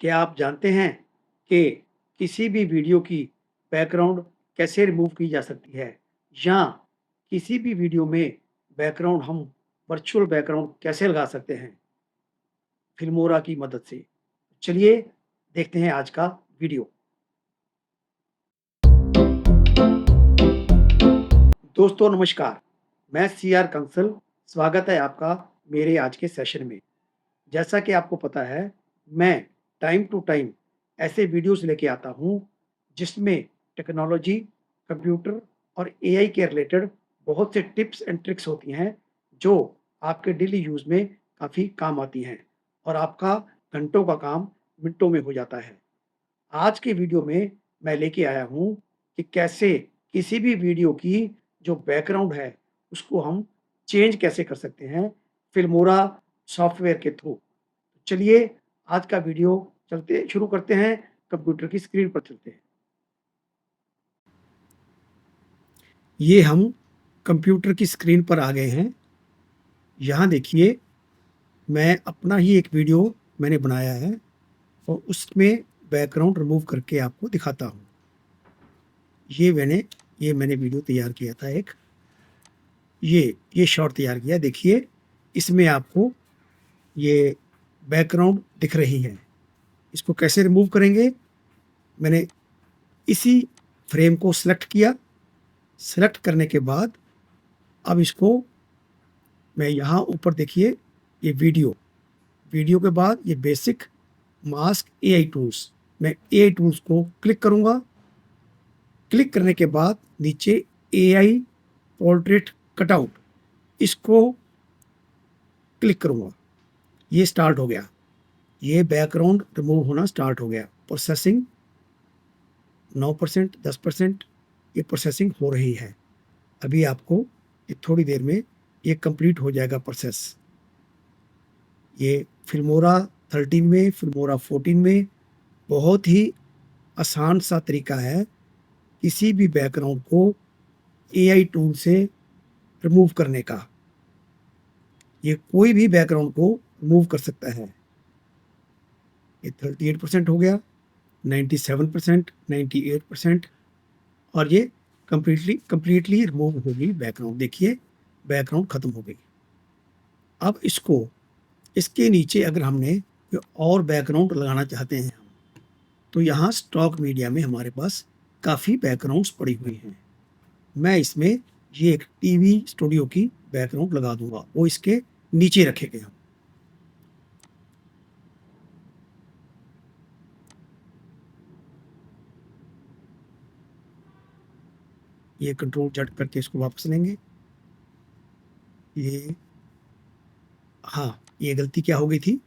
क्या आप जानते हैं कि किसी भी वीडियो की बैकग्राउंड कैसे रिमूव की जा सकती है? या किसी भी वीडियो में बैकग्राउंड हम वर्चुअल बैकग्राउंड कैसे लगा सकते हैं फिल्मोरा की मदद से? चलिए देखते हैं आज का वीडियो। दोस्तों नमस्कार, मैं सीआर कंसल स्वागत है आपका मेरे आज के सेशन में। जैसा कि आपको पता है, मैं टाइम टू टाइम ऐसे वीडियोस लेके आता हूँ, जिसमें टेक्नोलॉजी, कंप्यूटर और एआई के रिलेटेड बहुत से टिप्स एंड ट्रिक्स होती हैं, जो आपके डेली यूज़ में काफ़ी काम आती हैं और आपका घंटों का काम मिनटों में हो जाता है। आज के वीडियो में मैं लेके आया हूँ कि कैसे किसी भी वीडियो की जो बैकग्राउंड है, उसको हम चेंज कैसे कर सकते हैं फिल्मोरा सॉफ्टवेयर के थ्रू। चलिए आज का वीडियो चलते शुरू करते हैं, कंप्यूटर की स्क्रीन पर चलते हैं। ये हम कंप्यूटर की स्क्रीन पर आ गए हैं। यहाँ देखिए, मैं अपना ही एक वीडियो मैंने बनाया है और उसमें बैकग्राउंड रिमूव करके आपको दिखाता हूँ। ये मैंने वीडियो तैयार किया था एक। ये शॉट तैयार किया। देखिए, इसमें आपको ये बैकग्राउंड दिख रही है। इसको कैसे रिमूव करेंगे? मैंने इसी फ्रेम को सेलेक्ट किया। सेलेक्ट करने के बाद अब इसको मैं यहाँ ऊपर देखिए, ये वीडियो के बाद ये बेसिक मास्क एआई टूल्स, मैं एआई टूल्स को क्लिक करूँगा। क्लिक करने के बाद नीचे एआई पोर्ट्रेट कटआउट, इसको क्लिक करूँगा। ये स्टार्ट हो गया। ये बैकग्राउंड रिमूव होना स्टार्ट हो गया। प्रोसेसिंग 9%, 10% ये प्रोसेसिंग हो रही है। अभी आपको ये थोड़ी देर में ये कंप्लीट हो जाएगा प्रोसेस। ये फिल्मोरा 13 में, फिल्मोरा 14 में बहुत ही आसान सा तरीका है किसी भी बैकग्राउंड को एआई टूल से रिमूव करने का। ये कोई भी बैकग्राउंड को रिमूव कर सकता है। ये 38% हो गया, 97%, 98% और ये कंप्लीटली रिमूव हो गई बैकग्राउंड। देखिए, बैकग्राउंड खत्म हो गई। अब इसके नीचे अगर हमने कोई और बैकग्राउंड लगाना चाहते हैं, तो यहाँ स्टॉक मीडिया में हमारे पास काफ़ी बैकग्राउंड्स पड़ी हुई हैं। मैं इसमें ये एक टीवी स्टूडियो की बैकग्राउंड लगा दूंगा, वो इसके नीचे रखेंगे हम। ये कंट्रोल Z करके इसको वापस लेंगे। ये हाँ, ये गलती क्या हो गई थी,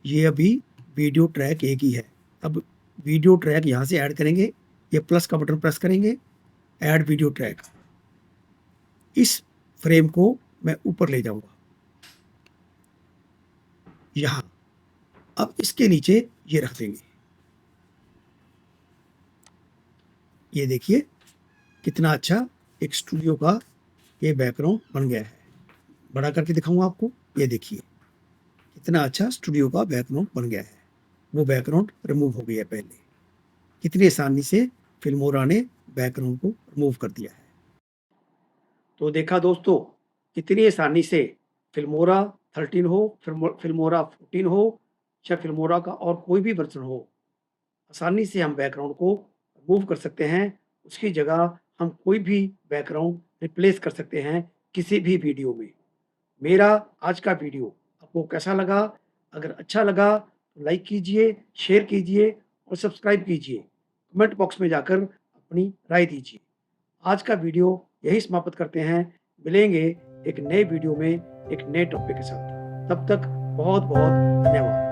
ये अभी वीडियो ट्रैक एक ही है। अब वीडियो ट्रैक यहाँ से ऐड करेंगे, ये प्लस का बटन प्रेस करेंगे, ऐड वीडियो ट्रैक। इस फ्रेम को मैं ऊपर ले जाऊंगा यहाँ। अब इसके नीचे ये रख देंगे। ये देखिए कितना अच्छा एक स्टूडियो का ये बैकग्राउंड बन गया है। बड़ा करके दिखाऊंगा आपको। ये देखिए कितना अच्छा स्टूडियो का बैकग्राउंड बन गया है। वो बैकग्राउंड रिमूव हो गया पहले। कितनी आसानी से फिल्मोरा ने बैकग्राउंड को रिमूव कर दिया है। तो देखा दोस्तों, कितनी आसानी से फिल्मोरा 13 हो, फिल्मोरा 14 हो या फिल्मोरा का और कोई भी वर्जन हो, आसानी से हम बैकग्राउंड को रिमूव कर सकते हैं। उसकी जगह हम कोई भी बैकग्राउंड रिप्लेस कर सकते हैं किसी भी वीडियो में। मेरा आज का वीडियो आपको कैसा लगा? अगर अच्छा लगा तो लाइक कीजिए, शेयर कीजिए और सब्सक्राइब कीजिए। कमेंट बॉक्स में जाकर अपनी राय दीजिए। आज का वीडियो यही समाप्त करते हैं। मिलेंगे एक नए वीडियो में एक नए टॉपिक के साथ। तब तक बहुत बहुत धन्यवाद।